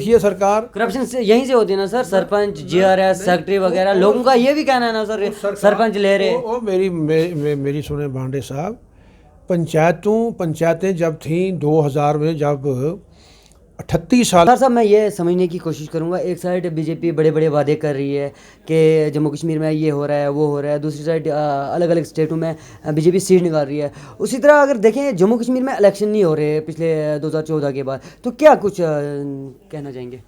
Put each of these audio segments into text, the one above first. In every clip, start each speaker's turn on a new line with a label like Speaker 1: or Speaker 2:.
Speaker 1: देखिए सरकार
Speaker 2: करप्शन से यहीं से होती है ना सर, सरपंच GRS सेक्रेटरी वगैरह, लोगों का ये भी कहना है ना सर, सरपंच ले रहे।
Speaker 1: वो मेरी सुने भांडे साहब, पंचायतें जब थीं 2000 में, जब 38 साल।
Speaker 2: सर साहब मैं ये समझने की कोशिश करूंगा, एक साइड बीजेपी बड़े बड़े वादे कर रही है कि जम्मू कश्मीर में ये हो रहा है वो हो रहा है, दूसरी साइड अलग अलग स्टेटों में बीजेपी सीट निकाल रही है। उसी तरह अगर देखें जम्मू कश्मीर में इलेक्शन नहीं हो रहे पिछले 2014 के बाद, तो क्या कुछ कहना चाहेंगे?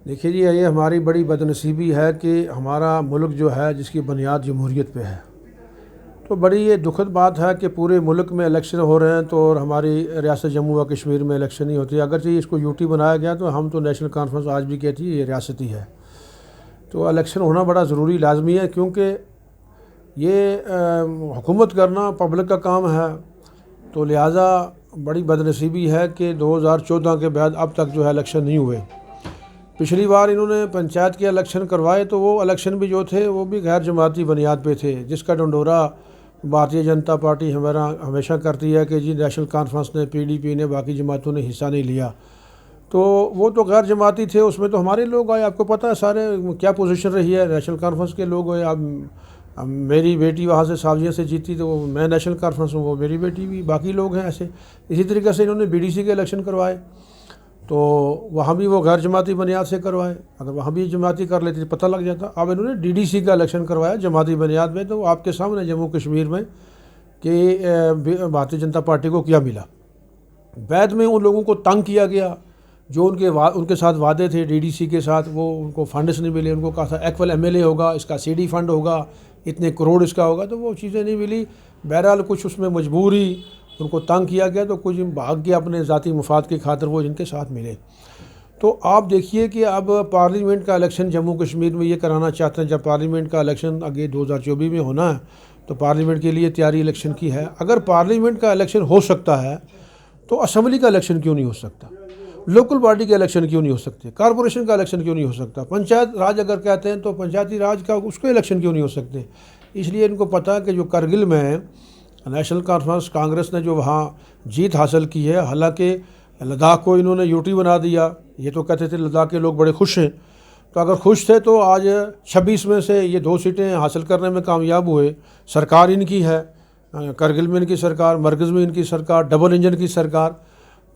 Speaker 1: देखिए जी, ये हमारी बड़ी बदनसीबी है कि हमारा मुल्क जो है जिसकी बुनियाद जमहूरियत पे है, तो बड़ी ये दुखद बात है कि पूरे मुल्क में इलेक्शन हो रहे हैं तो और हमारी रियासत जम्मू व कश्मीर में इलेक्शन नहीं होती। अगरचे इसको यूटी बनाया गया, तो हम तो नेशनल कॉन्फ्रेंस आज भी कहती है ये रियासती है, तो इलेक्शन होना बड़ा ज़रूरी लाजमी है, क्योंकि ये हुकूमत करना पब्लिक का काम है। तो लिहाजा बड़ी बदनसीबी है कि 2014 के बाद अब तक जो है इलेक्शन नहीं हुए। पिछली बार इन्होंने पंचायत के इलेक्शन करवाए, तो वो इलेक्शन भी जो थे वो भी गैर जमाती बुनियाद पे थे, जिसका ढंढोरा भारतीय जनता पार्टी हमेशा करती है कि जी नेशनल कॉन्फ्रेंस ने, PDP ने, बाकी जमातों ने हिस्सा नहीं लिया। तो वो तो गैर जमाती थे, उसमें तो हमारे लोग आए, आपको पता है सारे क्या पोजीशन रही है, नेशनल कॉन्फ्रेंस के लोग आए। अब मेरी बेटी वहाँ से सावजिया से जीती, तो मैं नेशनल कॉन्फ्रेंस हूँ, वो मेरी बेटी भी, बाकी लोग हैं ऐसे। इसी तरीके से इन्होंने BDC के इलेक्शन करवाए, तो वहाँ भी वो गैर जमाती बुनियाद से करवाए। अगर वहाँ भी जमाती कर लेती तो पता लग जाता। अब इन्होंने DDC का इलेक्शन करवाया जमाती बुनियाद में, तो आपके सामने जम्मू कश्मीर में कि भारतीय जनता पार्टी को क्या मिला। बाद में उन लोगों को तंग किया गया, जो उनके साथ वादे थे DDC के साथ, वो उनको फंड्स नहीं मिले। उनको कहा था एक्वल MLA होगा, इसका CD फंड होगा, इतने करोड़ इसका होगा, तो वो चीज़ें नहीं मिली। बहरहाल कुछ उसमें मजबूरी, उनको तंग किया गया, तो कुछ भाग के अपने ज़ाती मुफाद की खातिर वो जिनके साथ मिले। तो आप देखिए कि अब पार्लियामेंट का इलेक्शन जम्मू कश्मीर में ये कराना चाहते हैं। जब पार्लियामेंट का इलेक्शन आगे 2024 में होना है, तो पार्लियामेंट के लिए तैयारी इलेक्शन की है। अगर पार्लियामेंट का इलेक्शन हो सकता है, तो असम्बली का इलेक्शन क्यों नहीं हो सकता? लोकल बॉडी के इलेक्शन क्यों नहीं हो सकते? कॉरपोरेशन का इलेक्शन क्यों नहीं हो सकता? पंचायत राज अगर कहते हैं, तो पंचायती राज का उसके इलेक्शन क्यों नहीं हो सकते? इसलिए इनको पता है कि जो करगिल में नेशनल कॉन्फ्रेंस कांग्रेस ने जो वहाँ जीत हासिल की है, हालांकि लद्दाख को इन्होंने यूटी बना दिया। ये तो कहते थे लद्दाख के लोग बड़े खुश हैं, तो अगर खुश थे तो आज 26 में से ये 2 सीटें हासिल करने में कामयाब हुए। सरकार इनकी है, करगिल में इनकी सरकार, मरकज़ में इनकी सरकार, डबल इंजन की सरकार,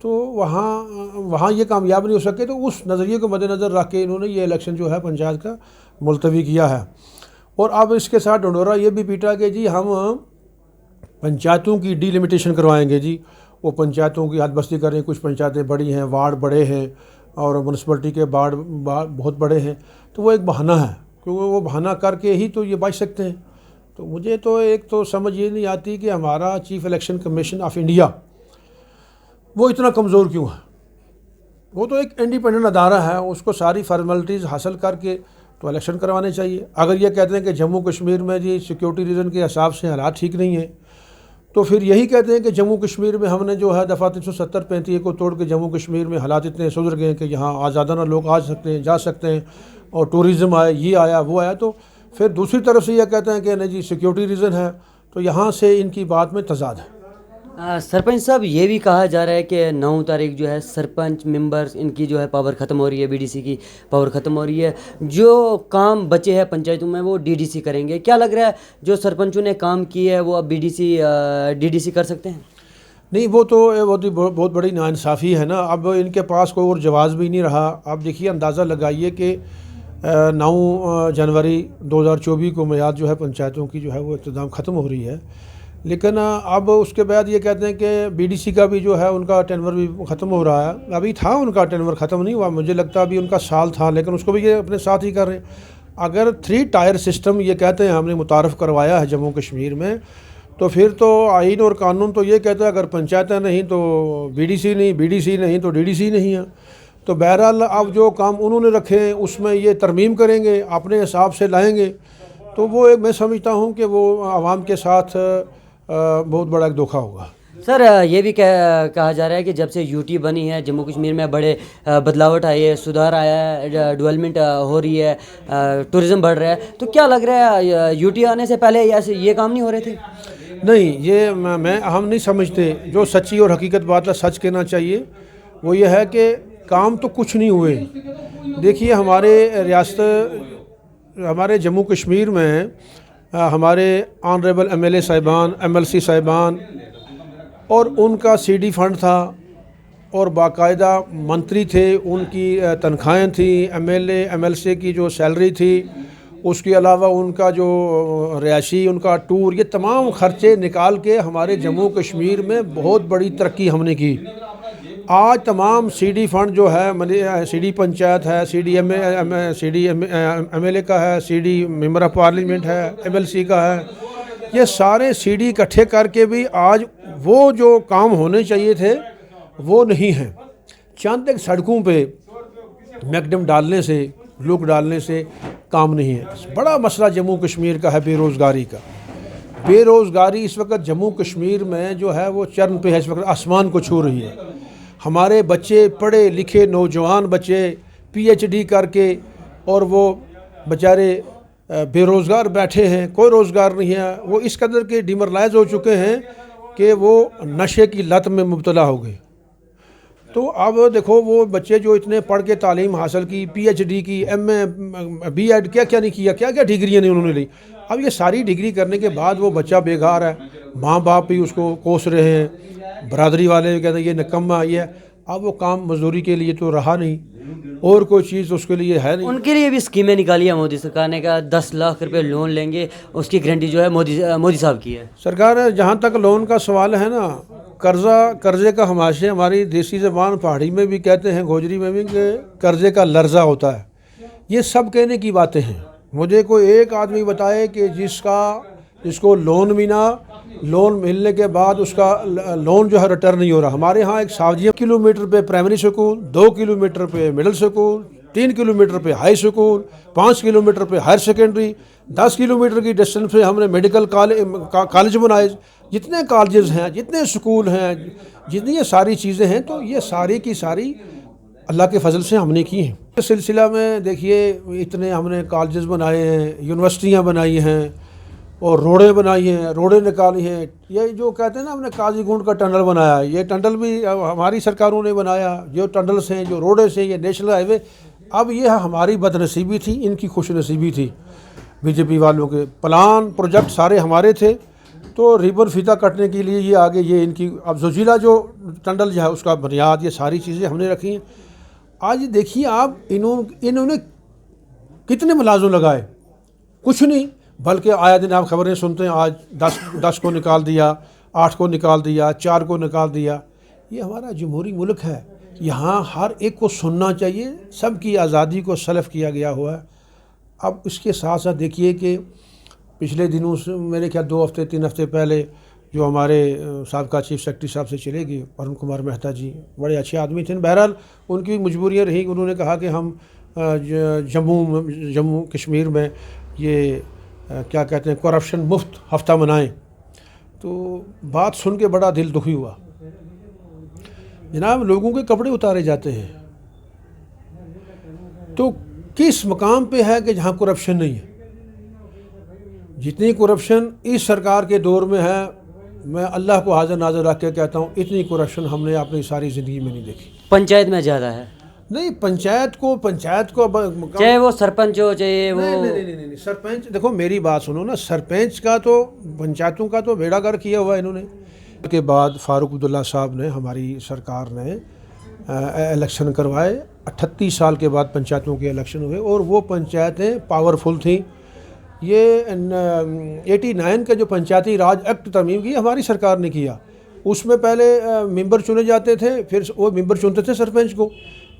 Speaker 1: तो वहाँ ये कामयाब नहीं हो सके। तो उस नज़रिए को मद्देनज़र रख के इन्होंने ये इलेक्शन जो है पंचायत का मुलतवी किया है। और अब इसके साथ ढंढोरा ये भी पीटा कि जी हम पंचायतों की डिलिमिटेशन करवाएंगे। जी वो पंचायतों की हद बस्ती करें, कुछ पंचायतें बड़ी हैं, वार्ड बड़े हैं, और म्यूनसिपलिटी के वार्ड बहुत बड़े हैं, तो वो एक बहाना है, क्योंकि वो बहाना करके ही तो ये बच सकते हैं। तो मुझे तो एक तो समझ ये नहीं आती कि हमारा chief election commission of India वो इतना कमज़ोर क्यों है। वो तो एक इंडिपेंडेंट अदारा है, उसको सारी फॉर्मेलिटीज़ हासिल करके तो इलेक्शन करवाने चाहिए। अगर ये कहते हैं कि जम्मू कश्मीर में जी सिक्योरिटी रीज़न के हिसाब से हालात ठीक नहीं है, तो फिर यही कहते हैं कि जम्मू कश्मीर में हमने जो है दफ़ा 370-35 को तोड़ के जम्मू कश्मीर में हालात इतने सुधर गए कि यहाँ आज़ादाना लोग आ सकते हैं, जा सकते हैं, और टूरिज़्म आए, ये आया वो आया। तो फिर दूसरी तरफ से यह कहते हैं कि नहीं जी सिक्योरिटी रीज़न है, तो यहाँ से इनकी बात में तजाद है।
Speaker 2: सरपंच साहब ये भी कहा जा रहा है कि 9 तारीख जो है सरपंच मेंबर्स इनकी जो है पावर ख़त्म हो रही है, BDC की पावर ख़त्म हो रही है, जो काम बचे हैं पंचायतों में वो DDC करेंगे। क्या लग रहा है जो सरपंचों ने काम किया है वो अब DDC कर सकते हैं?
Speaker 1: नहीं, वो तो बहुत बड़ी नाइंसाफ़ी है ना। अब इनके पास कोई और जवाज़ भी नहीं रहा। आप देखिए, अंदाज़ा लगाइए कि 9 जनवरी 2024 को मियाद जो है पंचायतों की जो है वो इख्तिताम ख़त्म हो रही है, लेकिन अब उसके बाद ये कहते हैं कि BDC का भी जो है उनका टेनवर भी ख़त्म हो रहा है। अभी था उनका टेनवर, ख़त्म नहीं हुआ, मुझे लगता है अभी उनका साल था, लेकिन उसको भी ये अपने साथ ही कर रहे हैं। अगर 3 टायर सिस्टम ये कहते हैं हमने मुतारफ़ करवाया है जम्मू कश्मीर में, तो फिर तो आइन और कानून तो ये कहता है अगर पंचायतें नहीं तो BDC नहीं, BDC नहीं तो DDC नहीं है। तो बहरहाल अब जो काम उन्होंने रखे हैं उसमें ये तरमीम करेंगे, अपने हिसाब से लाएंगे। तो वो मैं समझता हूँ कि वो आवाम के साथ बहुत बड़ा एक धोखा होगा।
Speaker 2: सर ये भी कहा जा रहा है कि जब से यूटी बनी है जम्मू कश्मीर में बड़े बदलावट आई है, सुधार आया है, डेवलपमेंट हो रही है, टूरिज़्म बढ़ रहा है। तो क्या लग रहा है यूटी आने से पहले ऐसे ये काम नहीं हो रहे थे?
Speaker 1: नहीं, ये हम नहीं समझते। जो सच्ची और हकीकत बात है सच कहना चाहिए। वो ये है कि काम तो कुछ नहीं हुए। देखिए हमारे रियासत हमारे जम्मू कश्मीर में हमारे ऑनरेबल MLA साहिबान, MLC साहिबान और उनका CD फंड था और बाकायदा मंत्री थे, उनकी तनख्वाहें थी, MLA MLC की जो सैलरी थी, उसके अलावा उनका जो रिहायशी उनका टूर, ये तमाम खर्चे निकाल के हमारे जम्मू कश्मीर में बहुत बड़ी तरक्की हमने की। आज तमाम CD फंड जो है, CD पंचायत है, CD MLA का है, CD मेंबर ऑफ पार्लियामेंट है, MLC का है, ये सारे CD इकट्ठे करके भी आज वो जो काम होने चाहिए थे वो नहीं हैं। चंद एक सड़कों पे मैकडम डालने से, लुक डालने से काम नहीं है। बड़ा मसला जम्मू कश्मीर का है बेरोज़गारी का। बेरोज़गारी इस वक्त जम्मू कश्मीर में जो है वो चरम पे है, इस वक्त आसमान को छू रही है। हमारे बच्चे, पढ़े लिखे नौजवान बच्चे PhD करके और वो बेचारे बेरोज़गार बैठे हैं, कोई रोज़गार नहीं है। वो इस कदर के डिमोरलाइज हो चुके हैं कि वो नशे की लत में मुब्तला हो गए। तो अब देखो वो बच्चे जो इतने पढ़ के तालीम हासिल की, PhD की, MA B.Ed क्या क्या नहीं किया, क्या क्या डिग्रियाँ नहीं उन्होंने ली। अब ये सारी डिग्री करने के बाद वो बच्चा बेकार है, माँ बाप भी उसको कोस रहे हैं, बरादरी वाले भी कहते हैं ये निकम्मा ये है। अब वो काम मजदूरी के लिए तो रहा नहीं, और कोई चीज़ उसके लिए है नहीं।
Speaker 2: उनके लिए भी स्कीमें निकाली है मोदी सरकार ने, कहा 10 लाख रुपए लोन लेंगे, उसकी गारंटी जो है मोदी साहब की है।
Speaker 1: सरकार जहाँ तक लोन का सवाल है ना, कर्जे का हमाशे, हमारी देसी ज़बान पहाड़ी में भी कहते हैं, गोजरी में भी, कि कर्जे का लर्जा होता है। ये सब कहने की बातें हैं। मुझे कोई एक आदमी बताए कि जिसको लोन मिला, लोन मिलने के बाद उसका लोन जो है रिटर्न नहीं हो रहा। हमारे यहाँ एक सावजिया किलोमीटर पे प्राइमरी स्कूल, 2 किलोमीटर पे मिडिल स्कूल, 3 किलोमीटर पे हाई स्कूल, 5 किलोमीटर पे हायर सेकेंडरी, 10 किलोमीटर की डिस्टेंस पे हमने मेडिकल कॉलेज बनाए। जितने कॉलेजेस हैं, जितने स्कूल हैं, जितनी ये सारी चीज़ें हैं, तो ये सारी की सारी अल्लाह के फजल से हमने की हैं। इस सिलसिला में देखिए इतने हमने कॉलेजेस बनाए हैं, यूनिवर्सिटियाँ बनाई हैं और रोडें बनाई हैं, रोडें निकाली हैं। ये जो कहते हैं ना, हमने काजीगुंड का टनल बनाया, ये टनल भी हमारी सरकारों ने बनाया। जो टनल्स हैं, जो रोडें से, ये नेशनल हाईवे। अब ये हमारी बदनसीबी थी, इनकी खुशनसीबी थी। BJP वालों के प्लान प्रोजेक्ट सारे हमारे थे, तो रिबन फीता कटने के लिए ये आगे ये इनकी, अब जोजिला जो टनल जो है उसका बुनियाद, ये सारी चीज़ें हमने रखी हैं। आज देखिए आप, इन्होंने कितने मुलाजिम लगाए, कुछ नहीं, बल्कि आया दिन आप खबरें सुनते हैं, आज 10 को निकाल दिया, 8 को निकाल दिया, 4 को निकाल दिया। ये हमारा जमहूरी मुल्क है, यहाँ हर एक को सुनना चाहिए, सबकी आज़ादी को सलफ किया गया हुआ है। अब इसके साथ साथ देखिए कि पिछले दिनों से, मेरे ख्याल 2 हफ्ते 3 हफ्ते पहले, जो हमारे साबका चीफ सेक्रेटरी साहब से चले गए, अरुण कुमार मेहता जी, बड़े अच्छे आदमी थे। बहरहाल उनकी भी मजबूरियाँ रही। उन्होंने कहा कि हम जम्मू कश्मीर में ये क्या कहते हैं, करप्शन मुफ्त हफ्ता मनाएं। तो बात सुन के बड़ा दिल दुखी हुआ। जनाब, लोगों के कपड़े उतारे जाते हैं, तो किस मकाम पे है कि जहाँ करप्शन नहीं है? जितनी करप्शन इस सरकार के दौर में है, मैं अल्लाह को हाजिर नाज़िर रख के कहता हूँ, इतनी करप्शन हमने अपनी सारी ज़िंदगी में नहीं देखी।
Speaker 2: पंचायत में ज़्यादा है।
Speaker 1: नहीं, पंचायत को
Speaker 2: चाहे वो सरपंच हो, चाहे वो
Speaker 1: नहीं, सरपंच, देखो मेरी बात सुनो ना, सरपंच का तो, पंचायतों का तो बेड़ा गर्क किया हुआ इन्होंने। के बाद फारूक अब्दुल्ला साहब ने, हमारी सरकार ने इलेक्शन करवाए। 38 साल के बाद पंचायतों के इलेक्शन हुए और वो पंचायतें पावरफुल थी। ये 89 का जो पंचायती राज एक्ट तरमीम की हमारी सरकार ने किया। उसमें पहले मेंबर चुने जाते थे, फिर वो मेंबर चुनते थे सरपंच को।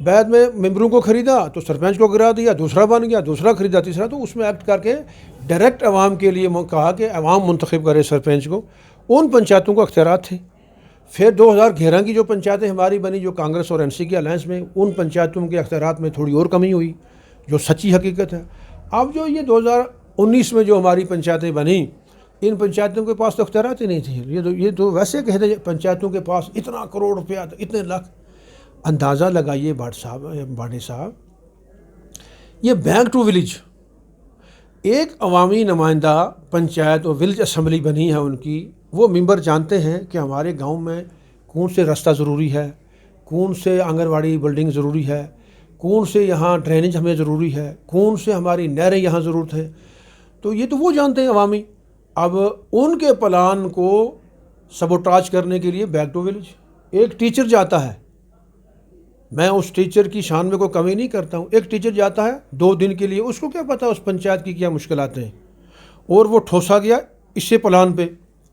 Speaker 1: बाद में मेंबरों को ख़रीदा तो सरपंच को गिरा दिया, दूसरा बन गया, दूसरा ख़रीदा, तीसरा। तो उसमें एक्ट करके डायरेक्ट अवाम के लिए कहा कि अवाम मुंतखब करे सरपंच को। उन पंचायतों को अख्तियारात थे। फिर 2011 की जो पंचायतें हमारी बनी, जो कांग्रेस और NC के अलायंस में, उन पंचायतों के अख्तियारात में थोड़ी और कमी हुई, जो सच्ची हकीकत है। अब जो ये 2019 में जो हमारी पंचायतें बनी, इन पंचायतों के पास तो अख्तियारात ही नहीं थी। ये तो वैसे कहते पंचायतों के पास इतना करोड़ रुपया, इतने लाख। अंदाज़ा लगाइए बाड़ी साहब, ये बैंक टू विलेज, एक अवामी नुमाइंदा पंचायत और विलेज असम्बली बनी है उनकी। वो मेंबर जानते हैं कि हमारे गांव में कौन से रास्ता ज़रूरी है, کون سے آنگن بلڈنگ ضروری ہے, کون سے یہاں ڈرینیج ہمیں ضروری ہے, کون سے ہماری نہریں یہاں ضرورت ہے. تو یہ تو وہ جانتے ہیں عوامی. اب ان کے پلان کو سبوٹاج کرنے کے لیے بیک ٹو ولیج ایک ٹیچر جاتا ہے. میں اس ٹیچر کی شان میں کوئی کمی نہیں کرتا ہوں. ایک ٹیچر جاتا ہے 2 دن کے لیے, اس کو کیا پتہ اس پنچایت کی کیا مشکلات ہیں, اور وہ ٹھوسا گیا اس سے پلان پہ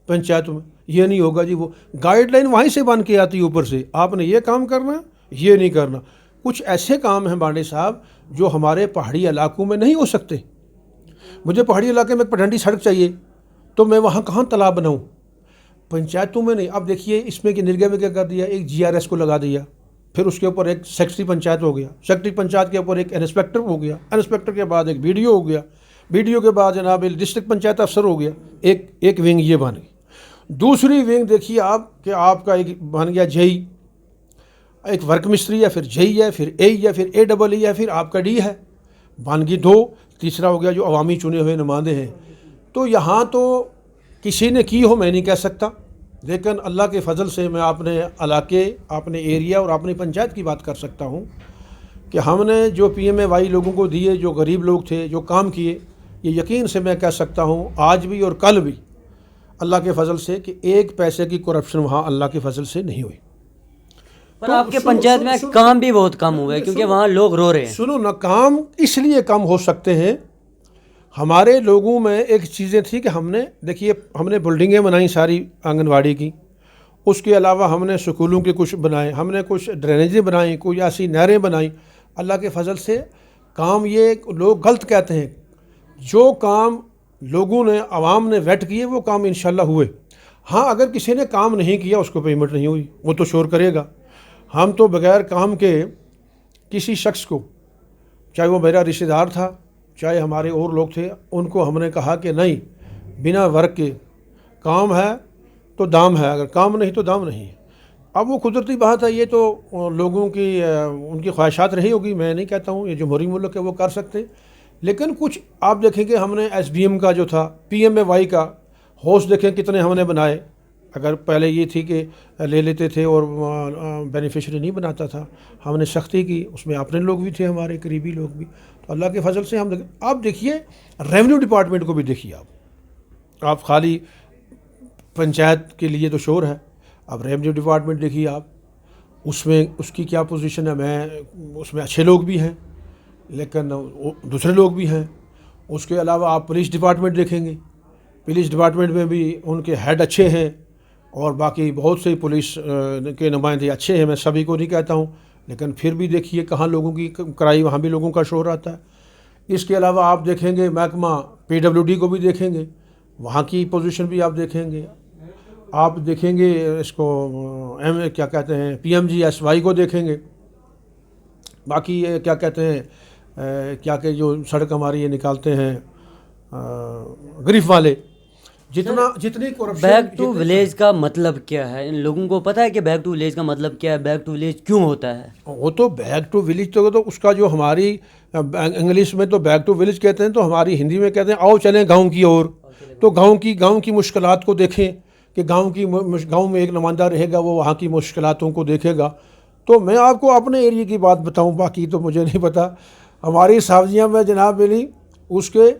Speaker 1: پنچایتوں میں. یہ نہیں ہوگا جی, وہ گائیڈ لائن وہیں سے بن کے آتی ہے اوپر سے, آپ نے یہ کام کرنا, یہ نہیں کرنا. کچھ ایسے کام ہیں بانڈے صاحب جو ہمارے پہاڑی علاقوں میں نہیں ہو سکتے. مجھے پہاڑی علاقے میں پٹھنڈی سڑک چاہیے تو میں وہاں کہاں تالاب بناؤں, پنچایتوں میں نہیں. اب دیکھیے اس میں کہ نرگے میں کیا کر دیا, ایک GRS کو لگا دیا, پھر اس کے اوپر ایک سیکٹری پنچایت ہو گیا, سیکٹری پنچایت کے اوپر ایک انسپیکٹر ہو گیا, انسپیکٹر کے بعد ایک BDO ہو گیا, BDO کے بعد جناب ڈسٹرکٹ پنچایت افسر ہو گیا. ایک ونگ یہ بن گئی. دوسری ونگ دیکھیے آپ کہ آپ کا ایک بن گیا JEE, ایک ورک مستری ہے, پھر JEE ہے, پھر AE ہے, پھر AEE ہے, پھر آپ کا D ہے, بن گئی 2. تیسرا ہو گیا جو عوامی چنے ہوئے نمائندے ہیں. تو یہاں تو کسی نے کی ہو میں نہیں کہہ سکتا, لیکن اللہ کے فضل سے میں اپنے علاقے, اپنے ایریا اور اپنی پنچایت کی بات کر سکتا ہوں کہ ہم نے جو PMAY لوگوں کو دیے, جو غریب لوگ تھے, جو کام کیے, یہ یقین سے میں کہہ سکتا ہوں آج بھی اور کل بھی اللہ کے فضل سے کہ 1 پیسے کی کرپشن وہاں اللہ کے فضل سے نہیں ہوئی.
Speaker 2: پر آپ کے پنچایت میں کام بھی بہت کم ہوئے کیونکہ وہاں لوگ رو رہے ہیں.
Speaker 1: سنو نا, کام اس لیے کم ہو سکتے ہیں, ہمارے لوگوں میں ایک چیزیں تھی کہ ہم نے بلڈنگیں بنائیں ساری آنگن واڑی کی, اس کے علاوہ ہم نے سکولوں کے کچھ بنائے, ہم نے کچھ ڈرینیجیں بنائیں, کوئی ایسی نہریں بنائیں. اللہ کے فضل سے کام, یہ لوگ غلط کہتے ہیں, جو کام لوگوں نے, عوام نے ویٹ کیے وہ کام انشاءاللہ ہوئے. ہاں اگر کسی نے کام نہیں کیا اس کو پیمنٹ نہیں ہوئی, وہ تو شور کرے گا. ہم تو بغیر کام کے کسی شخص کو, چاہے وہ میرا رشتہ دار تھا, چاہے ہمارے اور لوگ تھے, ان کو ہم نے کہا کہ نہیں, بنا ورک کے کام ہے تو دام ہے, اگر کام نہیں تو دام نہیں. اب وہ قدرتی بات ہے, یہ تو لوگوں کی ان کی خواہشات رہی ہوگی, میں نہیں کہتا ہوں, یہ جمہوری ملک ہے وہ کر سکتے. لیکن کچھ آپ دیکھیں کہ ہم نے SBM کا جو تھا, PMAY کا ہاؤس دیکھیں کتنے ہم نے بنائے. اگر پہلے یہ تھی کہ لے لیتے تھے اور بینیفیشری نہیں بناتا تھا, ہم نے سختی کی, اس میں اپنے لوگ بھی تھے, ہمارے قریبی لوگ بھی. تو اللہ کے فضل سے ہم آپ دیکھیے ریونیو ڈپارٹمنٹ کو بھی دیکھیے آپ خالی پنچایت کے لیے تو شور ہے, اب ریونیو ڈپارٹمنٹ دیکھیے آپ, اس میں اس کی کیا پوزیشن ہے. اس میں اچھے لوگ بھی ہیں لیکن دوسرے لوگ بھی ہیں. اس کے علاوہ آپ پولیس ڈپارٹمنٹ دیکھیں گے, پولیس ڈپارٹمنٹ میں بھی ان کے ہیڈ اچھے ہیں, اور باقی بہت سے پولیس کے نمائندے اچھے ہیں, میں سبھی کو نہیں کہتا ہوں, لیکن پھر بھی دیکھیے کہاں لوگوں کی کرائی, وہاں بھی لوگوں کا شور آتا ہے. اس کے علاوہ آپ دیکھیں گے محکمہ PWD کو بھی دیکھیں گے, وہاں کی پوزیشن بھی آپ دیکھیں گے. آپ دیکھیں گے اس کو کیا کہتے ہیں PMGSY کو دیکھیں گے. باقی یہ کیا کہتے ہیں کیا کہ جو سڑک ہماری یہ نکالتے ہیں گریف والے, جتنی کرپشن.
Speaker 2: بیک ٹو ولیج کا مطلب کیا ہے, ان لوگوں کو پتہ ہے کہ بیک ٹو ولیج کا مطلب کیا ہے, بیک ٹو ولیج کیوں ہوتا ہے؟
Speaker 1: وہ تو بیک ٹو ولیج تو اس کا جو ہماری انگلش میں تو بیک ٹو ولیج کہتے ہیں, تو ہماری ہندی میں کہتے ہیں آؤ چلیں گاؤں کی اور. تو گاؤں کی مشکلات کو دیکھیں کہ گاؤں میں ایک نمائندہ رہے گا, وہ وہاں کی مشکلاتوں کو دیکھے گا. تو میں آپ کو اپنے ایریے کی بات بتاؤں, باقی تو مجھے نہیں پتہ. ہماری سبزیاں میں جناب علی اس کے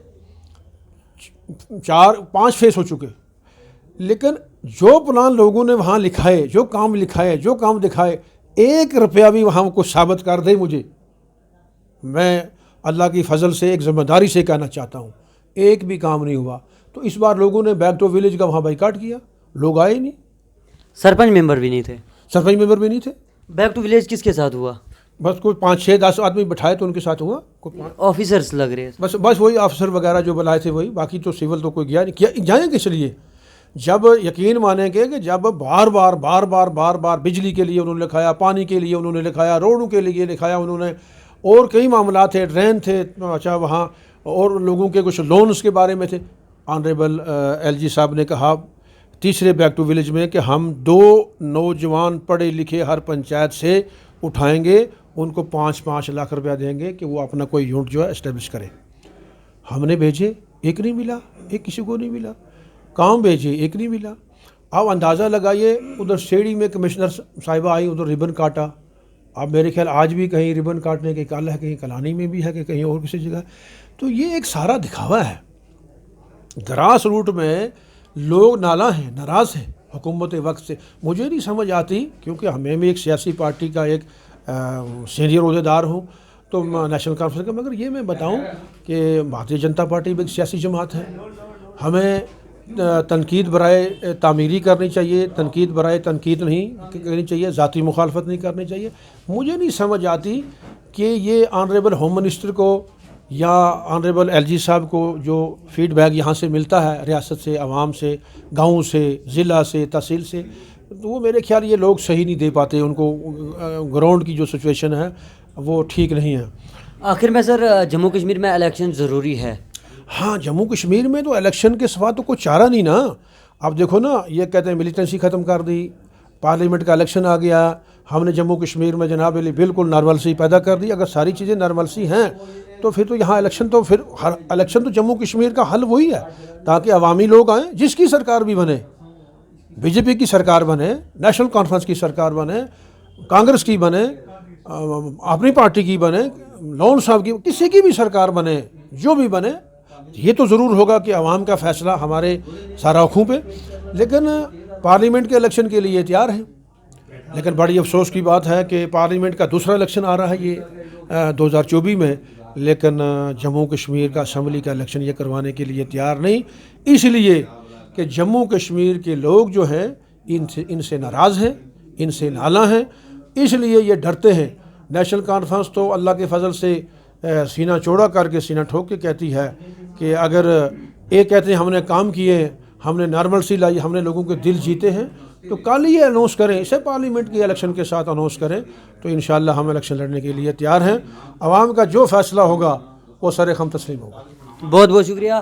Speaker 1: 4-5 فیس ہو چکے, لیکن جو پلان لوگوں نے وہاں لکھائے, جو کام لکھائے, جو کام دکھائے, 1 روپیہ بھی وہاں کو ثابت کر دے مجھے. میں اللہ کی فضل سے ایک ذمہ داری سے کہنا چاہتا ہوں, ایک بھی کام نہیں ہوا. تو اس بار لوگوں نے بیک ٹو ولیج کا وہاں بائیکاٹ کیا, لوگ آئے نہیں.
Speaker 2: سرپنچ ممبر بھی نہیں تھے.
Speaker 1: سرپنچ ممبر بھی نہیں تھے.
Speaker 2: بیک ٹو ولیج کس کے ساتھ ہوا؟
Speaker 1: بس کوئی 5-6-10 آدمی بٹھائے تو ان کے ساتھ ہوا.
Speaker 2: آفیسرس لگ رہے ہیں.
Speaker 1: بس وہی آفیسر وغیرہ جو بلائے تھے وہی, باقی تو سول تو کوئی گیا نہیں. جائیں کس لیے؟ جب یقین مانیں گے کہ جب بار بار بجلی کے لیے انہوں نے لکھایا, پانی کے لیے انہوں نے لکھایا, روڈوں کے لیے لکھایا انہوں نے, اور کئی معاملات تھے, ڈرین تھے, اچھا وہاں اور لوگوں کے کچھ لونز کے بارے میں تھے. آنریبل LG صاحب نے کہا تیسرے بیک ٹو ولیج میں کہ ہم 2 نوجوان پڑھے لکھے ہر پنچایت سے اٹھائیں گے, ان کو 5-5 لاکھ روپیہ دیں گے کہ وہ اپنا کوئی یونٹ جو ہے اسٹیبلش کریں. ہم نے بھیجے, ایک نہیں ملا, ایک کسی کو نہیں ملا. کام بھیجے, ایک نہیں ملا. آپ اندازہ لگائیے, ادھر سیڑھی میں کمشنر صاحبہ آئی, ادھر ربن کاٹا, اب میرے خیال آج بھی کہیں ربن کاٹنے کے کل ہے، کہیں کلانی میں بھی ہے کہ کہیں اور کسی جگہ. تو یہ ایک سارا دکھاوا ہے. گراس روٹ میں لوگ نالاں ہیں، ناراض ہیں حکومت وقت سے. مجھے نہیں سمجھ آتی، کیونکہ ہمیں بھی ایک سیاسی پارٹی کا ایک سینئر عہدیدار ہوں تو نیشنل کانفرنس کا، مگر یہ میں بتاؤں کہ بھارتیہ جنتا پارٹی بھی ایک سیاسی جماعت ہے. ہمیں تنقید برائے تعمیری کرنی چاہیے، تنقید برائے تنقید نہیں کرنی چاہیے، ذاتی مخالفت نہیں کرنی چاہیے. مجھے نہیں سمجھ آتی کہ یہ آنریبل ہوم منسٹر کو یا آنریبل ایل جی صاحب کو جو فیڈ بیک یہاں سے ملتا ہے، ریاست سے، عوام سے، گاؤں سے، ضلع سے، تحصیل سے، تو وہ میرے خیال یہ لوگ صحیح نہیں دے پاتے. ان کو گراؤنڈ کی جو سچویشن ہے وہ ٹھیک نہیں ہے.
Speaker 2: آخر میں سر جموں کشمیر میں الیکشن ضروری ہے؟
Speaker 1: ہاں، جموں کشمیر میں تو الیکشن کے سوا تو کوئی چارہ نہیں نا. اب دیکھو نا، یہ کہتے ہیں ملیٹنسی ختم کر دی، پارلیمنٹ کا الیکشن آ گیا، ہم نے جموں کشمیر میں جناب علی بالکل نارملسی پیدا کر دی. اگر ساری چیزیں نارملسی ہیں تو پھر تو یہاں الیکشن تو پھر ہر الیکشن تو جموں کشمیر کا حل وہی ہے، تاکہ عوامی لوگ آئیں، جس کی سرکار بھی بنے، بی جے پی کی سرکار بنے، نیشنل کانفرنس کی سرکار بنے، کانگریس کی بنے، اپنی پارٹی کی بنے، لون صاحب کی، کسی کی بھی سرکار بنے، جو بھی بنے، یہ تو ضرور ہوگا کہ عوام کا فیصلہ ہمارے ساراخوں پہ. لیکن پارلیمنٹ کے الیکشن کے لیے تیار ہیں. لیکن بڑی افسوس کی بات ہے کہ پارلیمنٹ کا دوسرا الیکشن آ رہا ہے یہ 2024 میں، لیکن جموں کشمیر کا اسمبلی کا الیکشن یہ کروانے کے لیے تیار نہیں، اس لیے کہ جموں کشمیر کے لوگ جو ہیں ان سے ناراض ہیں، ان سے نالاں ہیں، اس لیے یہ ڈرتے ہیں. نیشنل کانفرنس تو اللہ کے فضل سے سینہ چوڑا کر کے، سینہ ٹھوک کے کہتی ہے کہ اگر ایک کہتے ہیں ہم نے کام کیے، ہم نے نارملسی لائی، ہم نے لوگوں کے دل جیتے ہیں، تو کل یہ اناؤنس کریں، اسے پارلیمنٹ کے الیکشن کے ساتھ اناؤنس کریں، تو انشاءاللہ ہم الیکشن لڑنے کے لیے تیار ہیں. عوام کا جو فیصلہ ہوگا وہ سر خم تسلیم ہوگا.
Speaker 2: بہت بہت شکریہ.